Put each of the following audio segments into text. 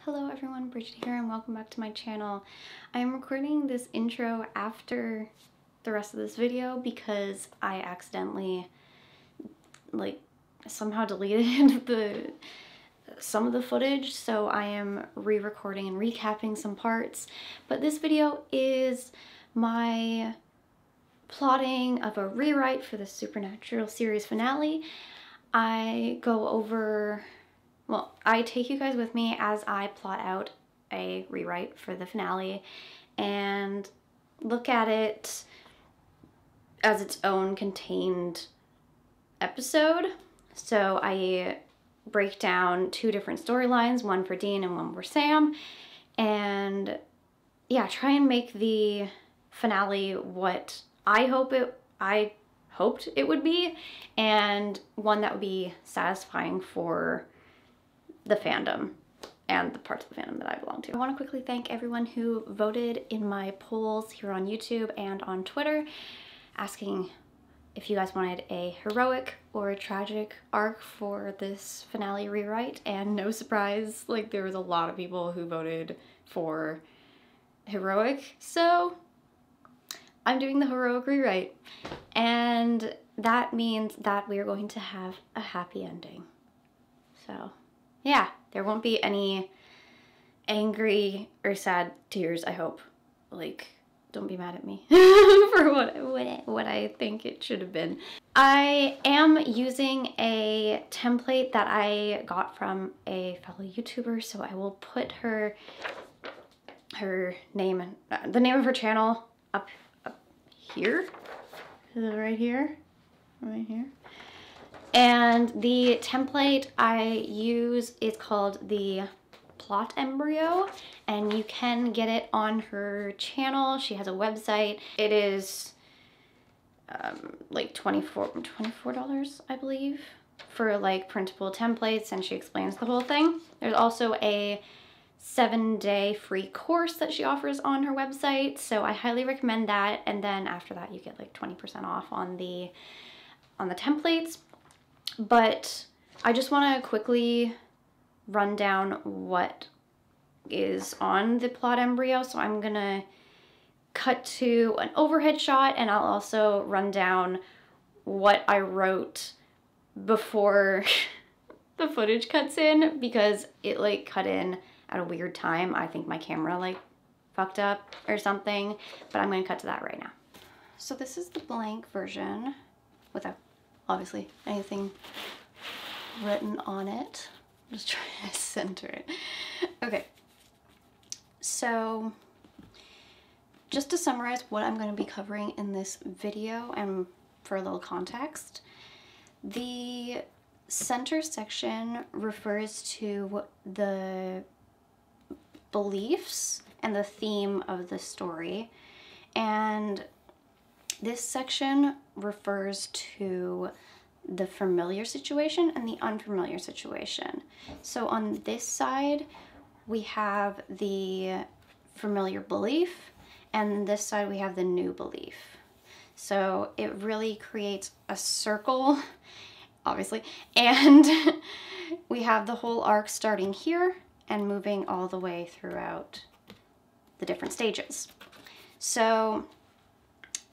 Hello everyone, Bridget here and welcome back to my channel. I am recording this intro after the rest of this video because I accidentally somehow deleted some of the footage, so I am re-recording and recapping some parts. But this video is my plotting of a rewrite for the Supernatural series finale. I go over, well, I take you guys with me as I plot out a rewrite for the finale and look at it as its own contained episode. So I break down two different storylines, one for Dean and one for Sam, and yeah, try and make the finale what I hoped it would be, and one that would be satisfying for the fandom and the parts of the fandom that I belong to. I want to quickly thank everyone who voted in my polls here on YouTube and on Twitter, asking if you guys wanted a heroic or a tragic arc for this finale rewrite, and no surprise, like, there was a lot of people who voted for heroic, so I'm doing the heroic rewrite, and that means that we are going to have a happy ending. So yeah, there won't be any angry or sad tears, I hope. Like, don't be mad at me for what I think it should have been. I am using a template that I got from a fellow YouTuber, so I will put her name, the name of her channel up here. Is it right here? Right here. And the template I use is called the Plot Embryo, and you can get it on her channel. She has a website. It is like $24, I believe, for like printable templates, and she explains the whole thing. There's also a 7-day free course that she offers on her website, so I highly recommend that. And then after that you get like 20% off on the templates. But I just want to quickly run down what is on the plot embryo. So I'm gonna cut to an overhead shot, and I'll also run down what I wrote before the footage cuts in, because it like cut in at a weird time. I think my camera like fucked up or something, but I'm gonna cut to that right now. So this is the blank version without obviously anything written on it. I'm just trying to center it. Okay, so just to summarize what I'm going to be covering in this video, and for a little context, the center section refers to the beliefs and the theme of the story, and this section refers to the familiar situation and the unfamiliar situation. So on this side, we have the familiar belief, and this side we have the new belief. So it really creates a circle, obviously, and we have the whole arc starting here and moving all the way throughout the different stages. So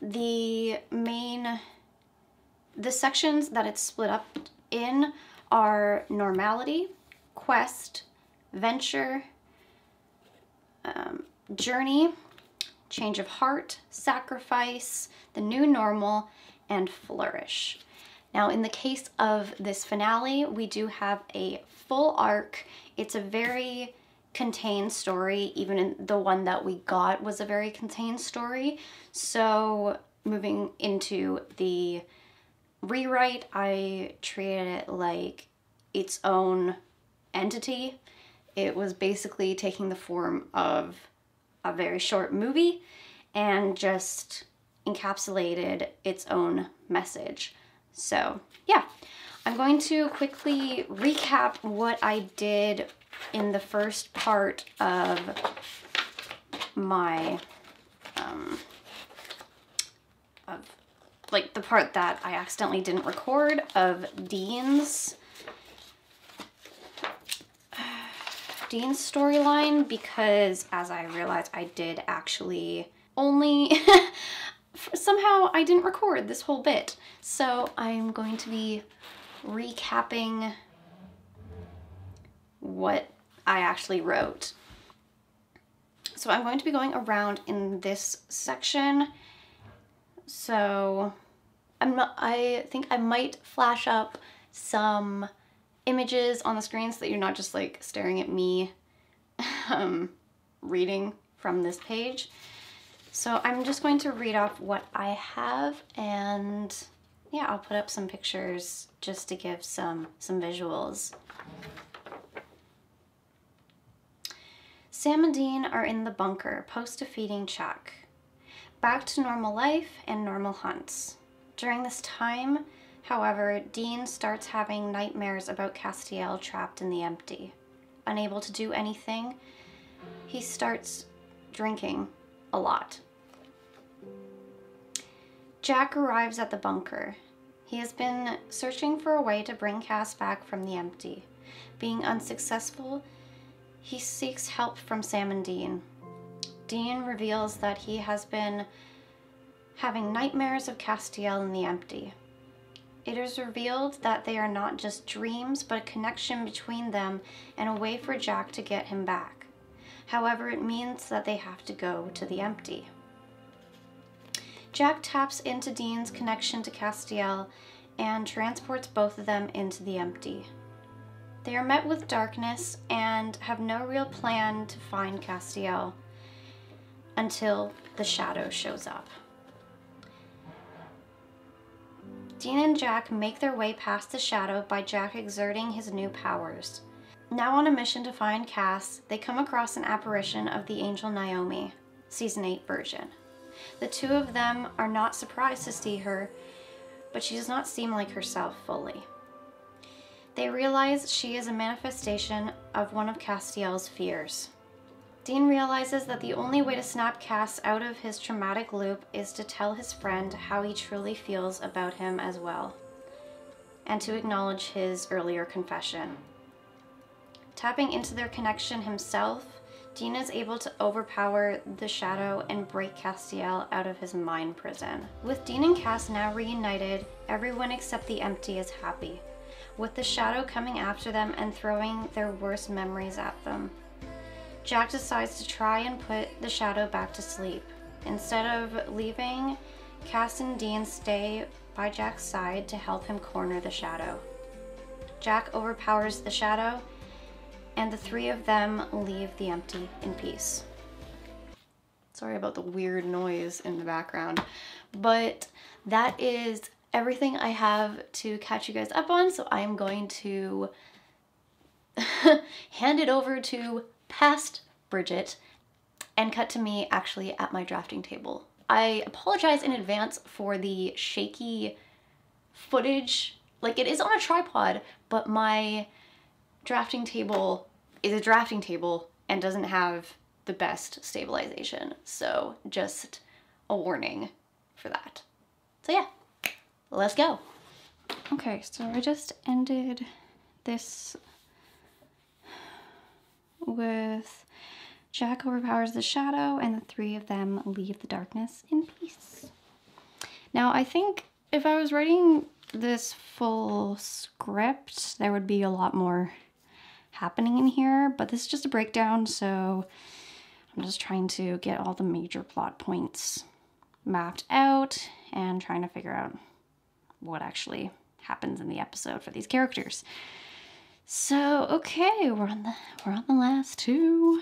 the sections that it's split up in are normality, quest, venture, journey, change of heart, sacrifice, the new normal, and flourish. Now in the case of this finale, we do have a full arc. It's a very contained story. Even in the one that we got was a very contained story. So moving into the rewrite, I treated it like its own entity. It was basically taking the form of a very short movie and just encapsulated its own message. So yeah, I'm going to quickly recap what I did in the first part of my like the part that I accidentally didn't record of Dean's Dean's storyline, because as I realized, I did actually only somehow I didn't record this whole bit. So I'm going to be recapping what I actually wrote. So I'm going to be going around in this section. So I think I might flash up some images on the screen so that you're not just like staring at me reading from this page. So I'm just going to read off what I have, and yeah, I'll put up some pictures just to give some visuals. Sam and Dean are in the bunker post-defeating Chuck. Back to normal life and normal hunts. During this time, however, Dean starts having nightmares about Castiel trapped in the empty. Unable to do anything, he starts drinking a lot. Jack arrives at the bunker. He has been searching for a way to bring Cass back from the empty. Being unsuccessful, he seeks help from Sam and Dean. Dean reveals that he has been having nightmares of Castiel in the empty. It is revealed that they are not just dreams, but a connection between them and a way for Jack to get him back. However, it means that they have to go to the empty. Jack taps into Dean's connection to Castiel and transports both of them into the empty. They are met with darkness and have no real plan to find Castiel until the shadow shows up. Dean and Jack make their way past the shadow by Jack exerting his new powers. Now on a mission to find Cass, they come across an apparition of the angel Naomi, Season 8 version. The two of them are not surprised to see her, but she does not seem like herself fully. They realize she is a manifestation of one of Castiel's fears. Dean realizes that the only way to snap Cass out of his traumatic loop is to tell his friend how he truly feels about him as well, and to acknowledge his earlier confession. Tapping into their connection himself, Dean is able to overpower the shadow and break Castiel out of his mind prison. With Dean and Cass now reunited, everyone except the empty is happy, with the shadow coming after them and throwing their worst memories at them. Jack decides to try and put the shadow back to sleep. Instead of leaving, Cass and Dean stay by Jack's side to help him corner the shadow. Jack overpowers the shadow, and the three of them leave the empty in peace. Sorry about the weird noise in the background, but that is everything I have to catch you guys up on, so I am going to hand it over to past Bridget and cut to me actually at my drafting table. I apologize in advance for the shaky footage. Like, it is on a tripod, but my drafting table is a drafting table and doesn't have the best stabilization. So just a warning for that. So yeah, let's go. Okay, so I just ended this with Jack overpowers the shadow and the three of them leave the darkness in peace. Now, I think if I was writing this full script, there would be a lot more happening in here, but this is just a breakdown, so I'm just trying to get all the major plot points mapped out and trying to figure out what actually happens in the episode for these characters. So, okay, we're on the last two.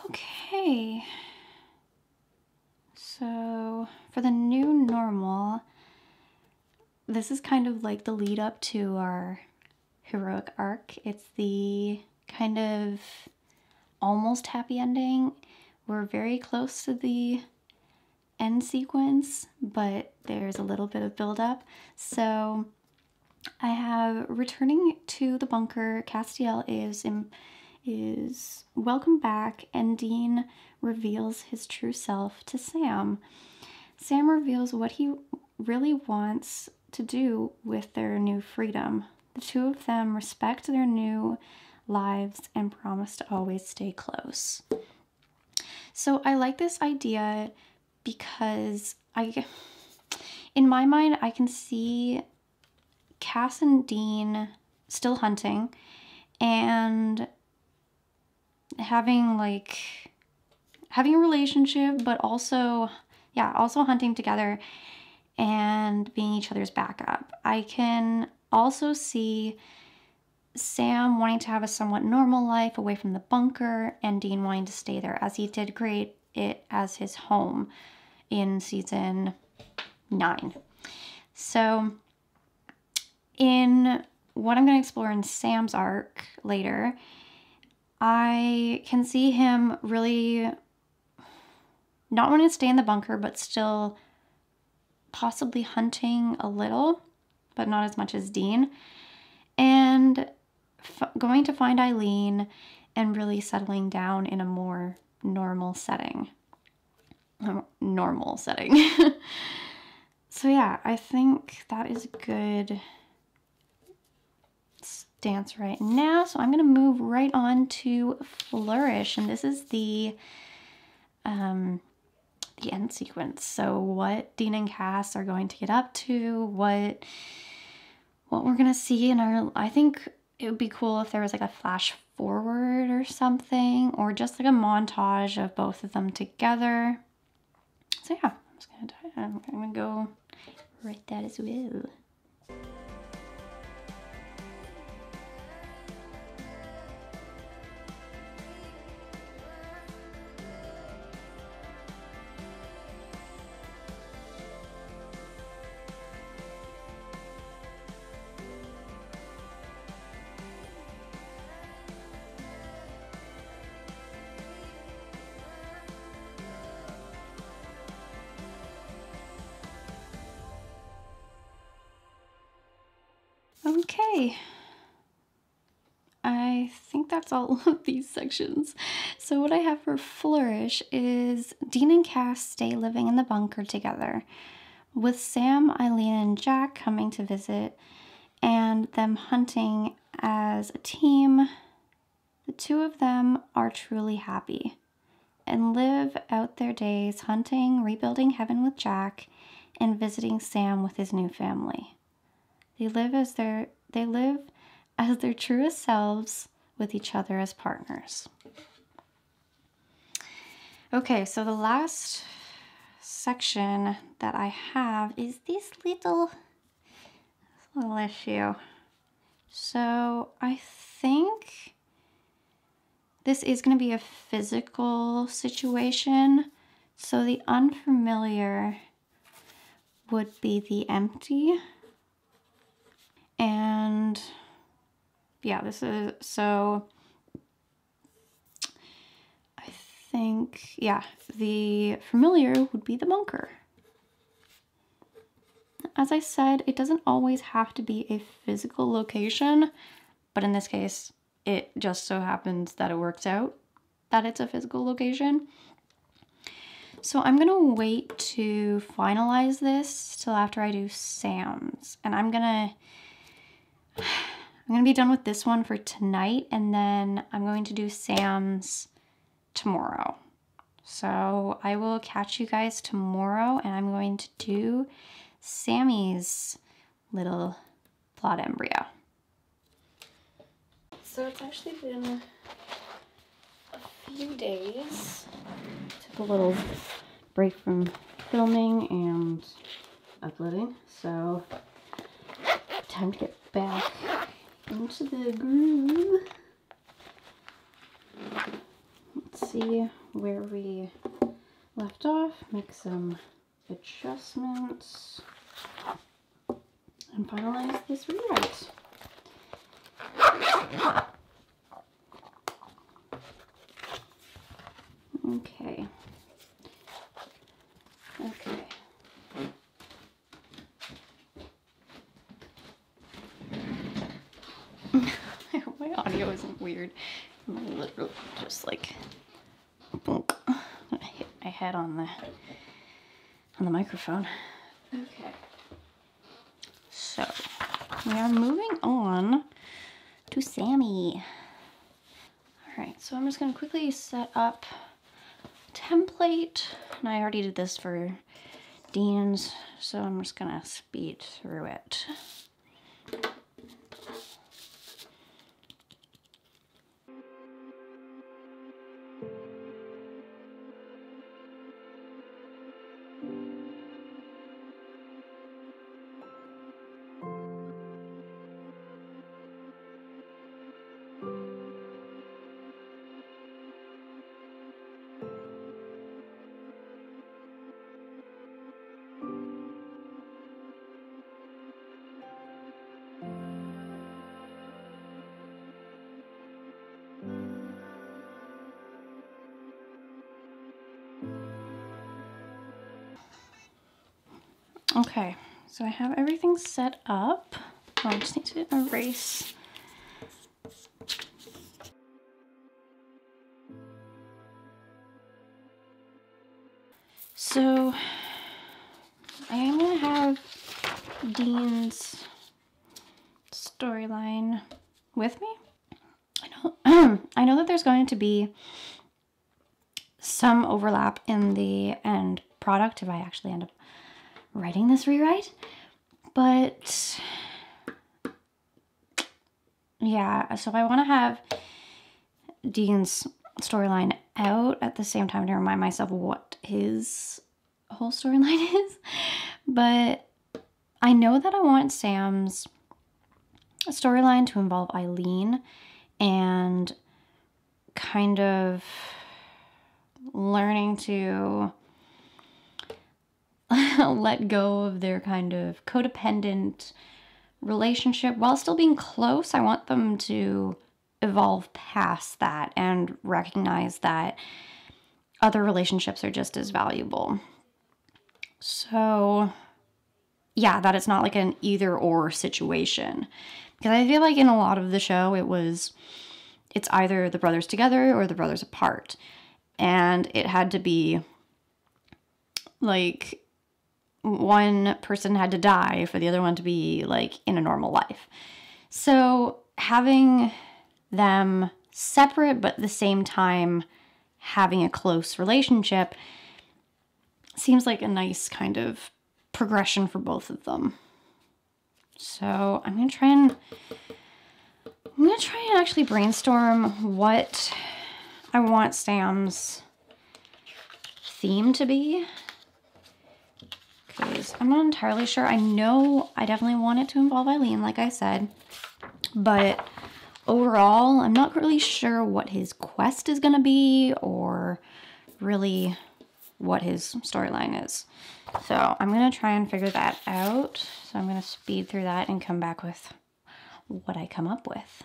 Okay, so for the new normal, this is kind of like the lead up to our heroic arc. It's the kind of almost happy ending. We're very close to the end sequence, but there's a little bit of build-up. So I have returning to the bunker. Castiel is welcome back, and Dean reveals his true self to Sam. Sam reveals what he really wants to do with their new freedom. The two of them respect their new lives and promise to always stay close. So I like this idea because in my mind, I can see Cass and Dean still hunting and having a relationship, but also hunting together and being each other's backup. I can also see Sam wanting to have a somewhat normal life away from the bunker, and Dean wanting to stay there, as he did create it as his home in season 9. So in what I'm going to explore in Sam's arc later, I can see him really not wanting to stay in the bunker, but still possibly hunting a little, but not as much as Dean, and going to find Eileen and really settling down in a more normal setting. So yeah, I think that is a good stance right now. So I'm going to move right on to Flourish, and this is the end sequence. So what Dean and Cass are going to get up to, what we're going to see in our, I think it would be cool if there was like a flash forward or something, or just like a montage of both of them together. So yeah, I'm gonna go write that as well. Okay, I think that's all of these sections. So what I have for Flourish is Dean and Cass stay living in the bunker together, with Sam, Eileen, and Jack coming to visit, and them hunting as a team. The two of them are truly happy and live out their days hunting, rebuilding heaven with Jack, and visiting Sam with his new family. They live as their truest selves with each other as partners. Okay, so the last section that I have is this little issue. So I think this is going to be a physical situation. So the unfamiliar would be the empty. And yeah, this is, so I think, yeah, the familiar would be the bunker. As I said, it doesn't always have to be a physical location, but in this case, it just so happens that it works out that it's a physical location. So I'm gonna wait to finalize this till after I do Sam's, and I'm gonna be done with this one for tonight, and then I'm going to do Sam's tomorrow. So I will catch you guys tomorrow, and I'm going to do Sammy's little plot embryo. So it's actually been a few days. Took a little break from filming and uploading, so time to get back into the groove. Let's see where we left off, make some adjustments. can finalize this rewrite. Okay. Okay. I hope my audio isn't weird. I'm literally just like bonk. I hit my head on the microphone. Okay. So we are moving on to Sammy. Alright, so I'm just gonna quickly set up a template. And I already did this for Dean's, so I'm just gonna speed through it. Okay, so I have everything set up. Oh, I just need to erase. So I am going to have Dean's storyline with me. I know that there's going to be some overlap in the end product if I actually end up writing this rewrite, but yeah, so I want to have Dean's storyline out at the same time to remind myself what his whole storyline is, but I know that I want Sam's storyline to involve Eileen and kind of learning to let go of their kind of codependent relationship while still being close. I want them to evolve past that and recognize that other relationships are just as valuable. So yeah, that it's not like an either or situation. Because I feel like in a lot of the show it's either the brothers together or the brothers apart. And it had to be like one person had to die for the other one to be like in a normal life. So having them separate but at the same time having a close relationship seems like a nice kind of progression for both of them. So I'm gonna try and actually brainstorm what I want Sam's theme to be, because I'm not entirely sure. I know I definitely want it to involve Eileen, like I said, but overall, I'm not really sure what his quest is gonna be or really what his storyline is. So I'm gonna try and figure that out. So I'm gonna speed through that and come back with what I come up with.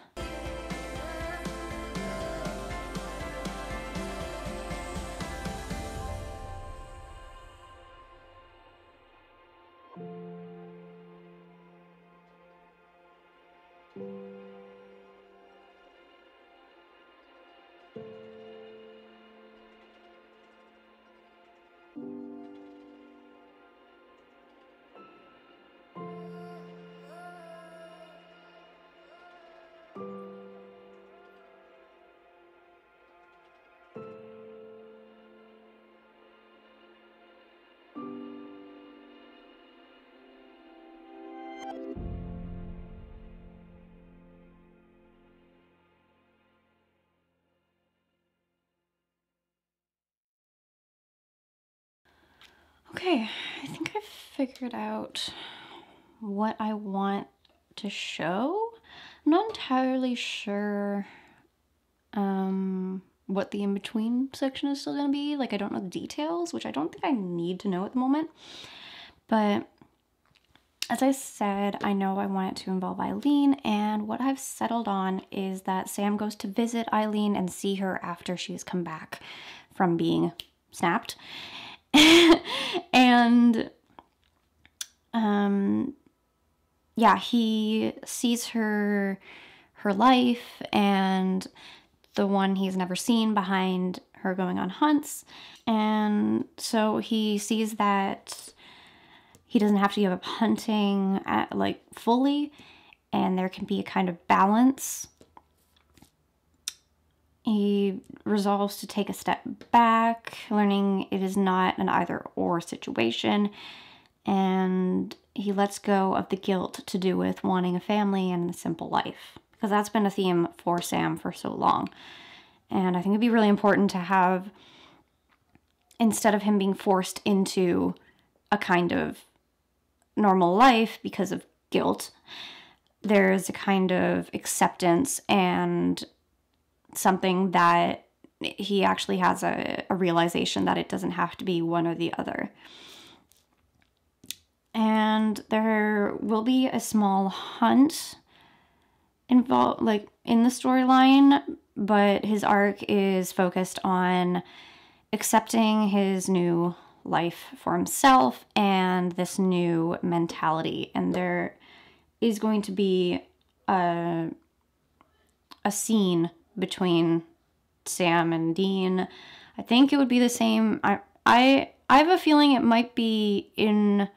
Okay, I think I've figured out what I want to show. I'm not entirely sure what the in-between section is still going to be. Like, I don't know the details, which I don't think I need to know at the moment. But As I said, I know I want it to involve Eileen, and what I've settled on is that Sam goes to visit Eileen and see her after she's come back from being snapped. And yeah, he sees her life and the one he's never seen behind her going on hunts. And so he sees that he doesn't have to give up hunting like fully, and there can be a kind of balance. He resolves to take a step back, learning it is not an either-or situation, and he lets go of the guilt to do with wanting a family and a simple life, because that's been a theme for Sam for so long. And I think it'd be really important to have, instead of him being forced into a kind of normal life because of guilt, there's a kind of acceptance and something that he actually has a realization that it doesn't have to be one or the other. And there will be a small hunt involved, like, in the storyline, but his arc is focused on accepting his new life for himself and this new mentality. And there is going to be a scene between Sam and Dean. I think it would be the same. I have a feeling it might be in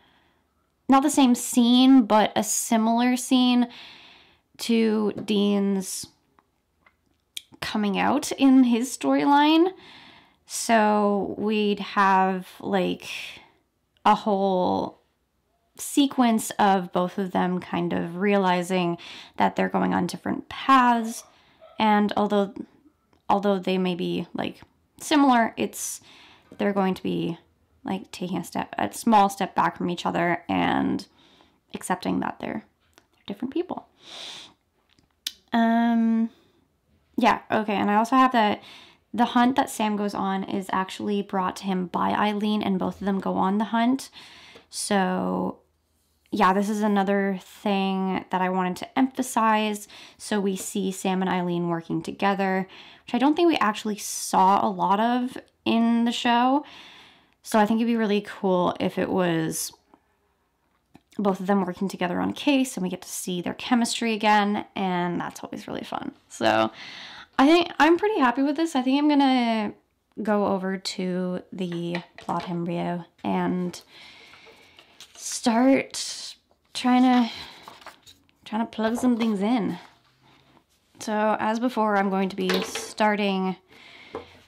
not the same scene, but a similar scene to Dean's coming out in his storyline. So we'd have like a whole sequence of both of them kind of realizing that they're going on different paths. And although they may be like similar, they're going to be like taking a small step back from each other and accepting that they're different people. Yeah, okay, and I also have that the hunt that Sam goes on is actually brought to him by Eileen, and both of them go on the hunt. So yeah, this is another thing that I wanted to emphasize. So we see Sam and Eileen working together, which I don't think we actually saw a lot of in the show. So I think it'd be really cool if it was both of them working together on a case and we get to see their chemistry again, and that's always really fun. So I think I'm pretty happy with this. I think I'm gonna go over to the plot embryo and start trying to plug some things in. So as before, I'm going to be starting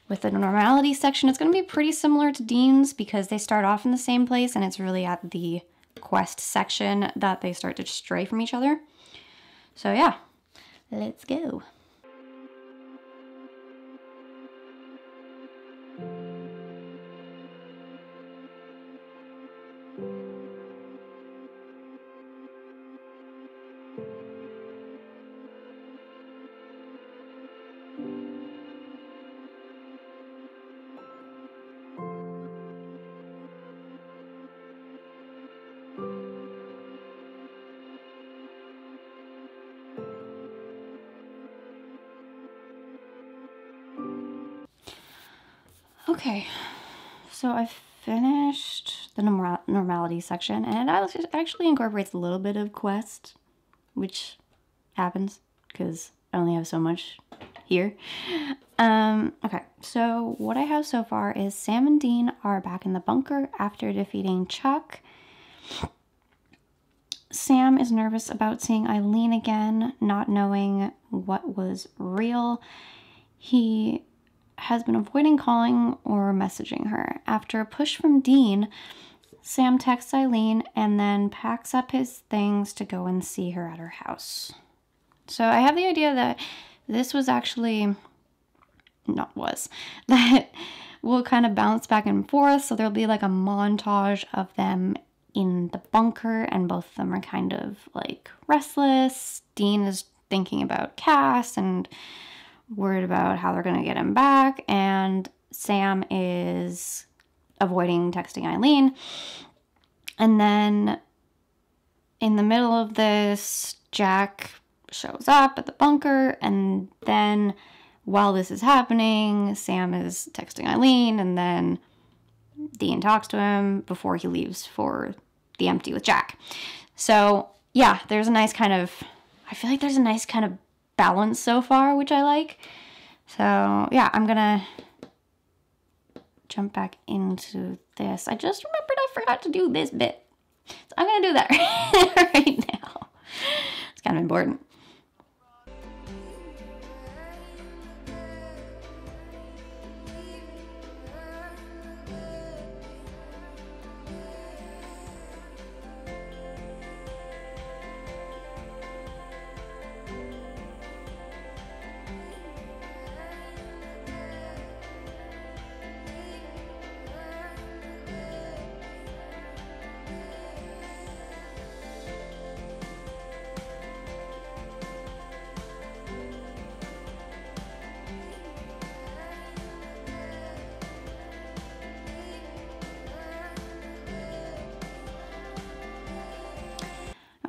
with the normality section. It's going to be pretty similar to Dean's because they start off in the same place, and it's really at the quest section that they start to stray from each other. So yeah, let's go. Okay, so I've finished the normality section, and it actually incorporates a little bit of quest, which happens because I only have so much here. Okay, so what I have so far is Sam and Dean are back in the bunker after defeating Chuck. Sam is nervous about seeing Eileen again, not knowing what was real. He has been avoiding calling or messaging her. After a push from Dean, Sam texts Eileen and then packs up his things to go and see her at her house. So I have the idea that this was actually, that will kind of bounce back and forth. So there'll be like a montage of them in the bunker, and both of them are kind of like restless. Dean is thinking about Cass and worried about how they're going to get him back, and Sam is avoiding texting Eileen. And then in the middle of this, Jack shows up at the bunker, and then while this is happening, Sam is texting Eileen, and then Dean talks to him before he leaves for the empty with Jack. So yeah, there's a nice kind of, I feel like there's a nice kind of balance so far, which I like. So yeah, I'm gonna jump back into this. I just remembered I forgot to do this bit. So I'm gonna do that right now. It's kind of important.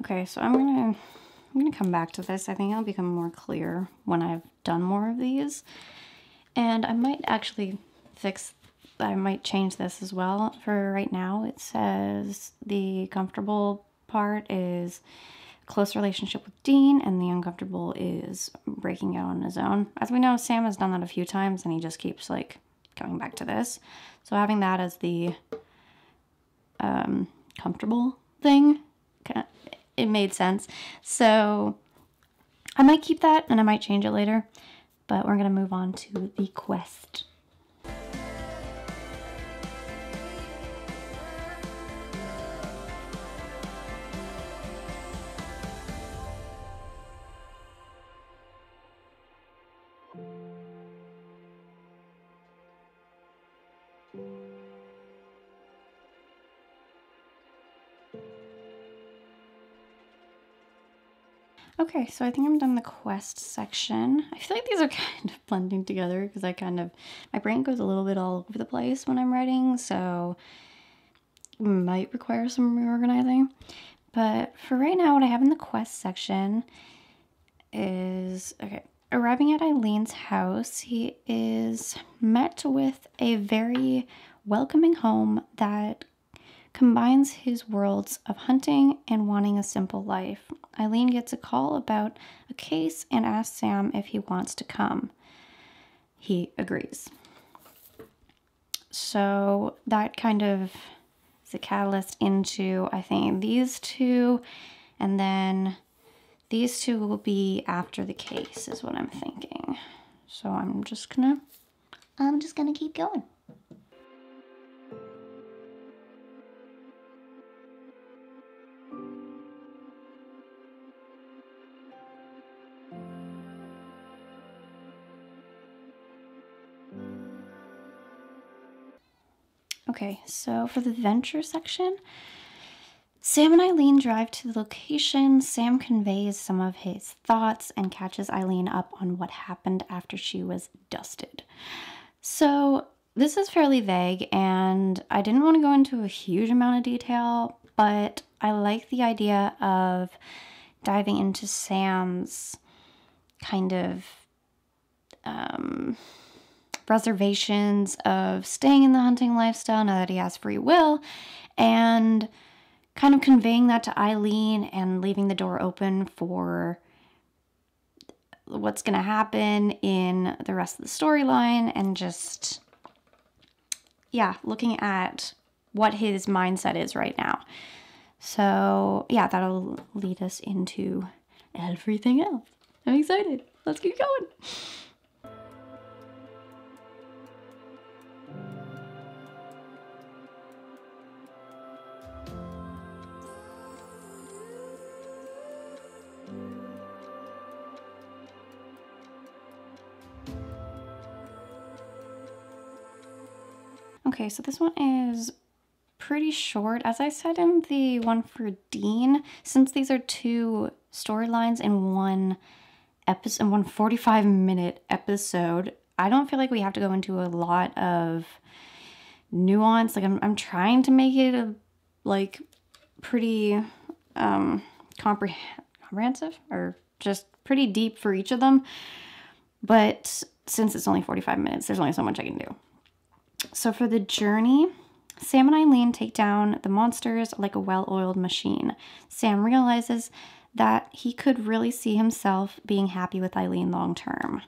Okay, so I'm gonna come back to this. I think it'll become more clear when I've done more of these. And I might actually I might change this as well. For right now, it says the comfortable part is close relationship with Dean, and the uncomfortable is breaking out on his own. As we know, Sam has done that a few times, and he just keeps like going back to this. So having that as the comfortable thing, it made sense. So I might keep that, and I might change it later, but we're gonna move on to the quest. Okay, so I think I'm done the quest section. I feel like these are kind of blending together because my brain goes a little bit all over the place when I'm writing, so it might require some reorganizing. But for right now, what I have in the quest section is, okay, arriving at Eileen's house, he is met with a very welcoming home that combines his worlds of hunting and wanting a simple life. Eileen gets a call about a case and asks Sam if he wants to come. He agrees. So that kind of is a catalyst into, I think, these two, and then these two will be after the case is what I'm thinking. So I'm just gonna keep going. Okay, so for the venture section, Sam and Eileen drive to the location. Sam conveys some of his thoughts and catches Eileen up on what happened after she was dusted. So this is fairly vague, and I didn't want to go into a huge amount of detail, but I like the idea of diving into Sam's kind of reservations of staying in the hunting lifestyle now that he has free will, and kind of conveying that to Eileen and leaving the door open for what's going to happen in the rest of the storyline, and just, yeah, looking at what his mindset is right now. So yeah, that'll lead us into everything else. I'm excited. Let's keep going. Okay, so this one is pretty short. As I said in the one for Dean, since these are two storylines in one episode, in one 45-minute episode, I don't feel like we have to go into a lot of nuance. Like I'm trying to make it a, like, pretty comprehensive or just pretty deep for each of them. But since it's only 45 minutes, there's only so much I can do. So for the journey, Sam and Eileen take down the monsters like a well-oiled machine. Sam realizes that he could really see himself being happy with Eileen long term.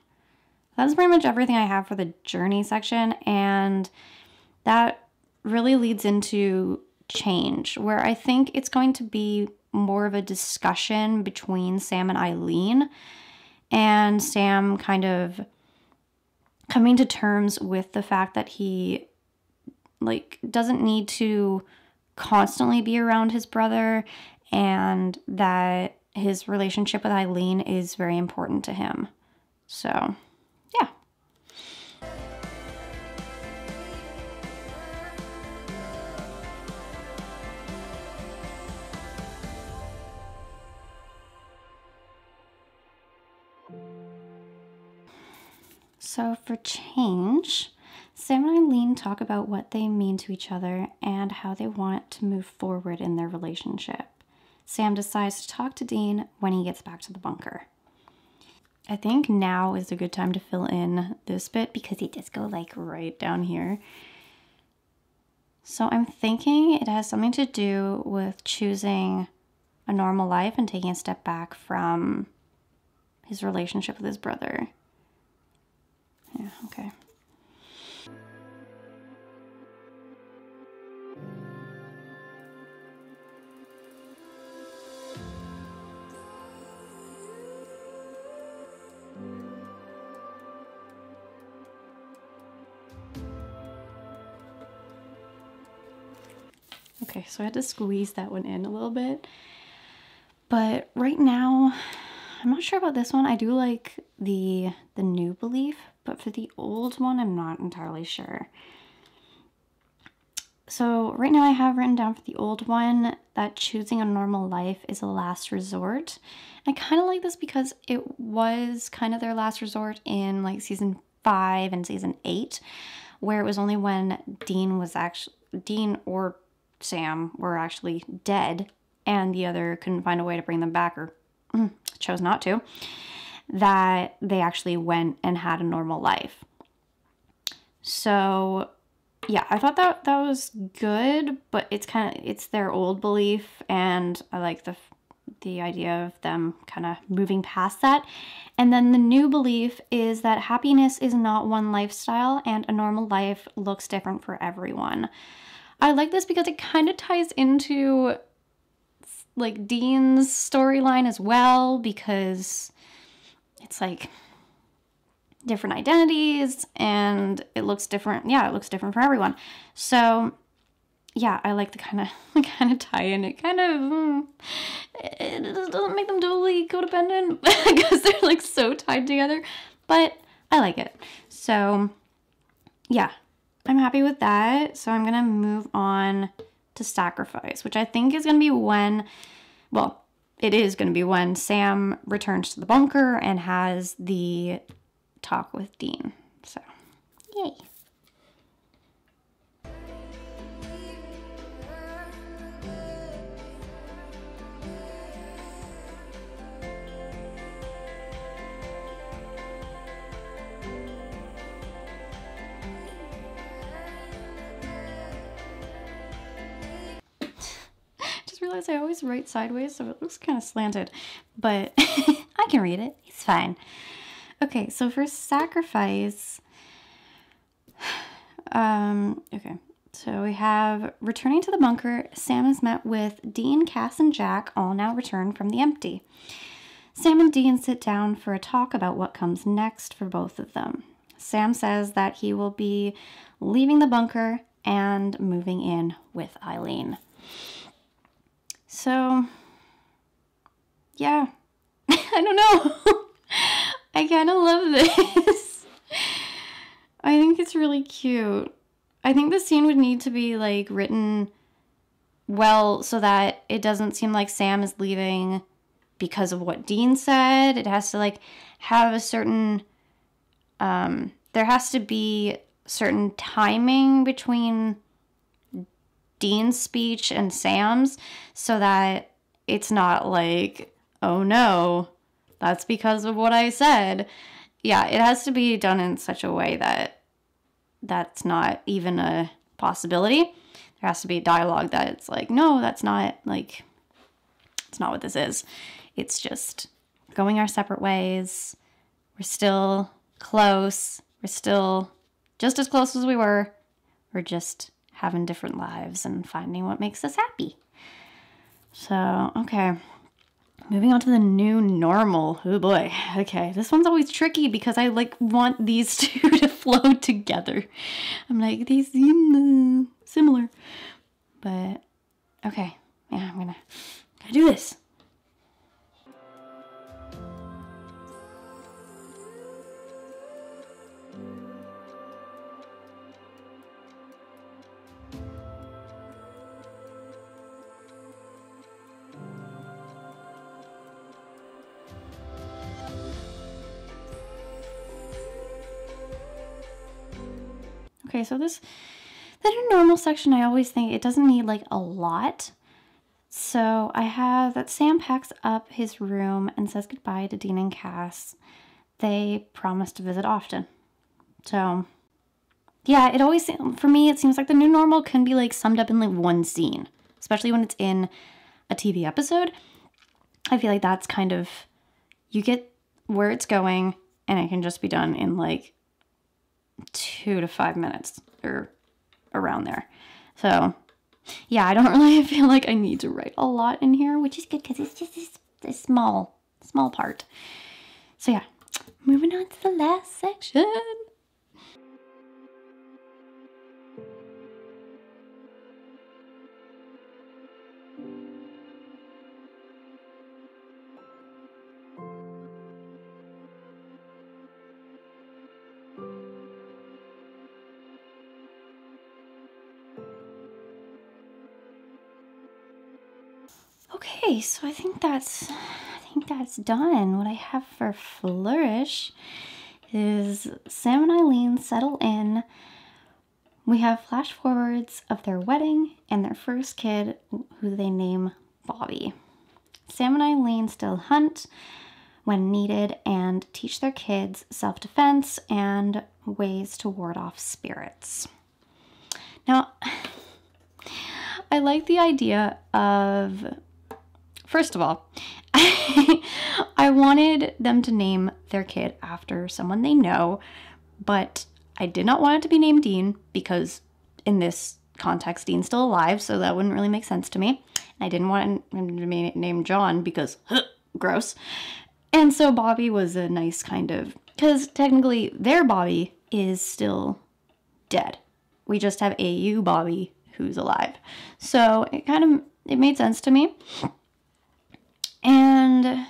That's pretty much everything I have for the journey section, and that really leads into change, where I think it's going to be more of a discussion between Sam and Eileen, and Sam kind of coming to terms with the fact that he doesn't need to constantly be around his brother, and that his relationship with Eileen is very important to him. So, yeah. So for change, Sam and Eileen talk about what they mean to each other and how they want to move forward in their relationship. Sam decides to talk to Dean when he gets back to the bunker. I think now is a good time to fill in this bit because he does go like right down here. So I'm thinking it has something to do with choosing a normal life and taking a step back from his relationship with his brother. Yeah, okay. Okay, so I had to squeeze that one in a little bit. But right now, I'm not sure about this one. I do like the new belief, but for the old one, I'm not entirely sure. So right now I have written down for the old one that choosing a normal life is a last resort. I kind of like this because it was kind of their last resort in like season 5 and season 8, where it was only when Dean or Sam were actually dead and the other couldn't find a way to bring them back, or chose not to, that they actually went and had a normal life. So yeah, I thought that was good, but it's their old belief, and I like the idea of them kind of moving past that. And then the new belief is that happiness is not one lifestyle and a normal life looks different for everyone. I like this because it kind of ties into like Dean's storyline as well, because it's like different identities and it looks different. Yeah, it looks different for everyone. So yeah, I like the kind of tie in. It kind of it doesn't make them totally codependent because they're like so tied together, but I like it. So yeah, I'm happy with that. So I'm gonna move on to sacrifice, which I think is gonna be when, well, it is gonna be when Sam returns to the bunker and has the talk with Dean. So yay. Realize I always write sideways, so it looks kind of slanted, but I can read it. It's fine. Okay, so for sacrifice, okay, so we have returning to the bunker. Sam is met with Dean, Cass, and Jack, all now returned from the empty. Sam and Dean sit down for a talk about what comes next for both of them. Sam says that he will be leaving the bunker and moving in with Eileen. So, yeah, I don't know. I kind of love this. I think it's really cute. I think the scene would need to be like written well so that it doesn't seem like Sam is leaving because of what Dean said. It has to like have a certain, there has to be certain timing between Dean's speech and Sam's so that it's not like, oh no, that's because of what I said. Yeah, it has to be done in such a way that that's not even a possibility. There has to be a dialogue that it's like, no, that's not, like, it's not what this is. It's just going our separate ways. We're still close. We're still just as close as we were. We're just having different lives and finding what makes us happy. So, okay. Moving on to the new normal. Oh boy. Okay, this one's always tricky because I like want these two to flow together. I'm like, these seem similar. But, okay. Yeah, I'm gonna do this. Okay, so the new normal section, I always think it doesn't need like a lot. So I have that Sam packs up his room and says goodbye to Dean and Cass. They promise to visit often. So yeah, it always, for me, it seems like the new normal can be like summed up in like one scene, especially when it's in a TV episode. I feel like that's kind of, you get where it's going and it can just be done in like 2 to 5 minutes or around there. So yeah, I don't really feel like I need to write a lot in here, which is good because it's just this small part. So yeah, moving on to the last section. Okay, so I think that's done. What I have for Flourish is Sam and Eileen settle in. We have flash forwards of their wedding and their first kid, who they name Bobby. Sam and Eileen still hunt when needed and teach their kids self-defense and ways to ward off spirits. Now, I like the idea of, first of all, I wanted them to name their kid after someone they know, but I did not want it to be named Dean because in this context, Dean's still alive, so that wouldn't really make sense to me. I didn't want him to be named John because, gross. And so Bobby was a nice kind of, because technically their Bobby is still dead. We just have AU Bobby who's alive. So it made sense to me. And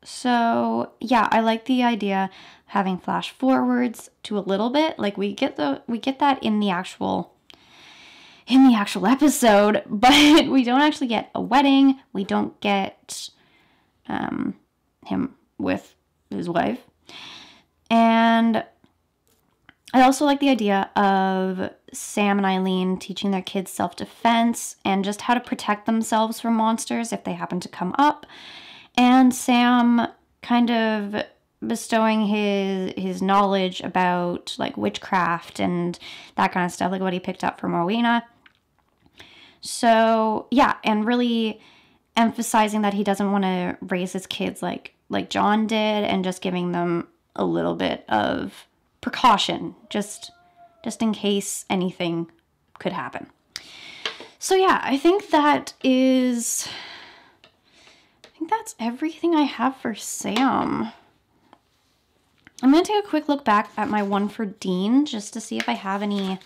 so, yeah, I like the idea of having flash forwards to a little bit. Like we get that in the actual episode, but we don't actually get a wedding. We don't get him with his wife. And I also like the idea of Sam and Eileen teaching their kids self-defense and just how to protect themselves from monsters if they happen to come up. And Sam kind of bestowing his knowledge about like witchcraft and that kind of stuff, like what he picked up from Rowena. So yeah, and really emphasizing that he doesn't want to raise his kids like John did, and just giving them a little bit of precaution, just in case anything could happen. So yeah, I think that's everything I have for Sam. I'm going to take a quick look back at my one for Dean just to see if I have any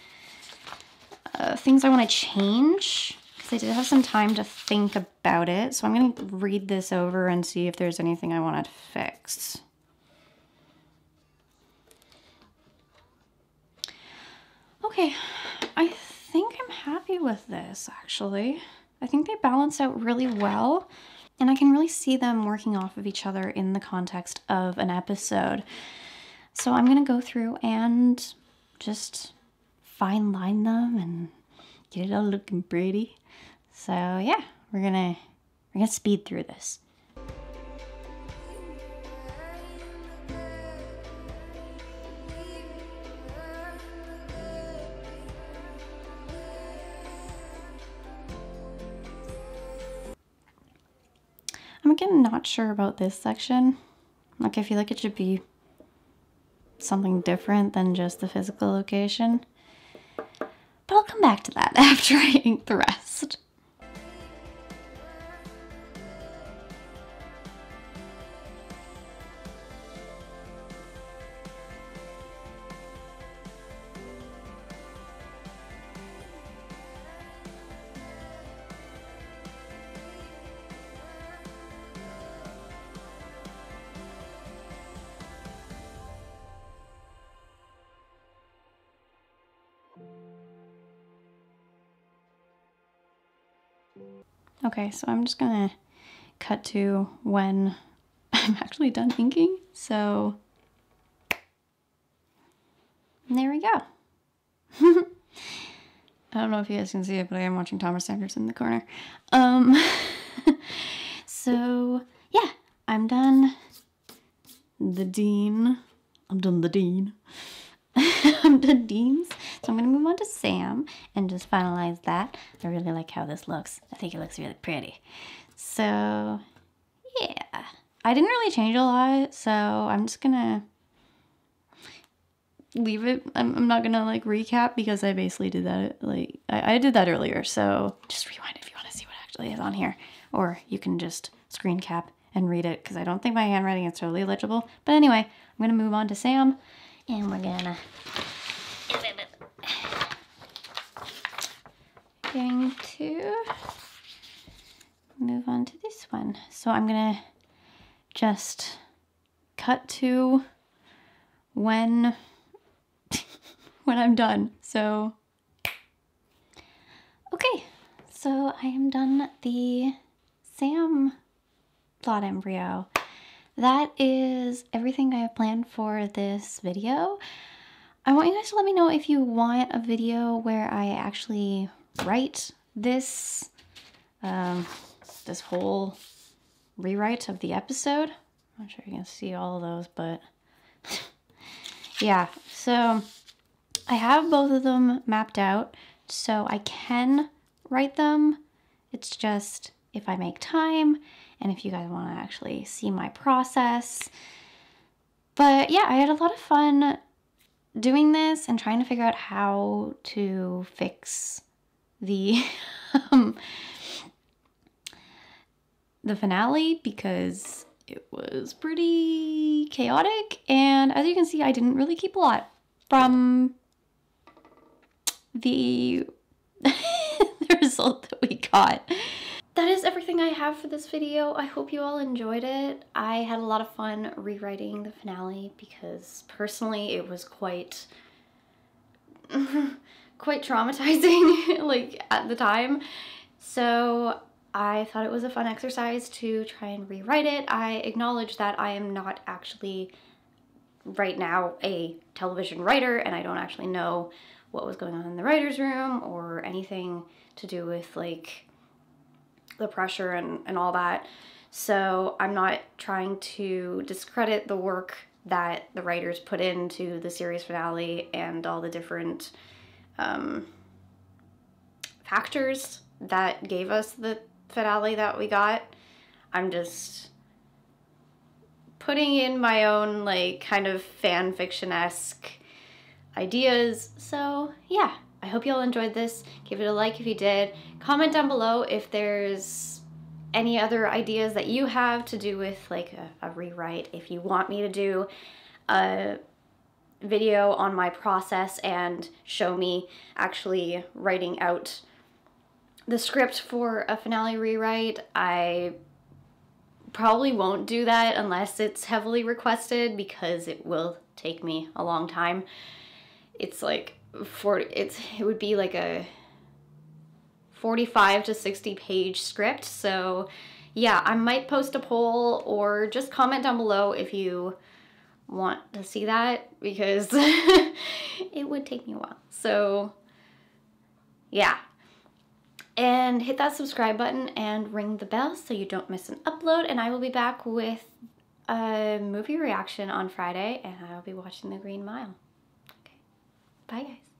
things I want to change, because I did have some time to think about it. So I'm going to read this over and see if there's anything I want to fix. Okay, I think I'm happy with this, actually. I think they balance out really well, and I can really see them working off of each other in the context of an episode. So I'm going to go through and just fine line them and get it all looking pretty. So yeah, we're going to We're gonna speed through this. I'm again not sure about this section. Like, I feel like it should be something different than just the physical location. But I'll come back to that after I ink the rest. Okay, so I'm just gonna cut to when I'm actually done inking. So there we go. I don't know if you guys can see it, but I am watching Thomas Sanders in the corner. So yeah, I'm done the dean. I'm done the dean. I'm done deans. So I'm gonna move on to Sam and just finalize that. I really like how this looks. I think it looks really pretty. So yeah, I didn't really change a lot, so I'm just gonna leave it. I'm not gonna like recap because I basically did that, like I did that earlier, so just rewind if you want to see what actually is on here, or you can just screen cap and read it because I don't think my handwriting is totally legible. But anyway, I'm gonna move on to Sam and we're gonna going to move on to this one. So I'm gonna just cut to when I'm done. So okay, so I am done the Sam plot embryo. That is everything I have planned for this video. I want you guys to let me know if you want a video where I actually write this this whole rewrite of the episode. I'm not sure you can see all of those, but yeah, so I have both of them mapped out, so I can write them. It's just if I make time and if you guys want to actually see my process. But yeah, I had a lot of fun doing this and trying to figure out how to fix the the finale because it was pretty chaotic, and as you can see, I didn't really keep a lot from the the result that we got. That is everything I have for this video. I hope you all enjoyed it. I had a lot of fun rewriting the finale because personally it was quite traumatizing like at the time. So I thought it was a fun exercise to try and rewrite it. I acknowledge that I am not actually right now a television writer and I don't actually know what was going on in the writer's room or anything to do with like the pressure and all that. So I'm not trying to discredit the work that the writers put into the series finale and all the different factors that gave us the finale that we got. I'm just putting in my own like kind of fan fiction-esque ideas. So yeah, I hope you all enjoyed this. Give it a like if you did. Comment down below if there's any other ideas that you have to do with like a rewrite. If you want me to do a video on my process and show me actually writing out the script for a finale rewrite, I probably won't do that unless it's heavily requested because it will take me a long time. It's like it would be like a 45 to 60 page script. So yeah, I might post a poll or just comment down below if you want to see that because it would take me a while. So yeah. And hit that subscribe button and ring the bell so you don't miss an upload. And I will be back with a movie reaction on Friday, and I will be watching The Green Mile. Okay, bye guys.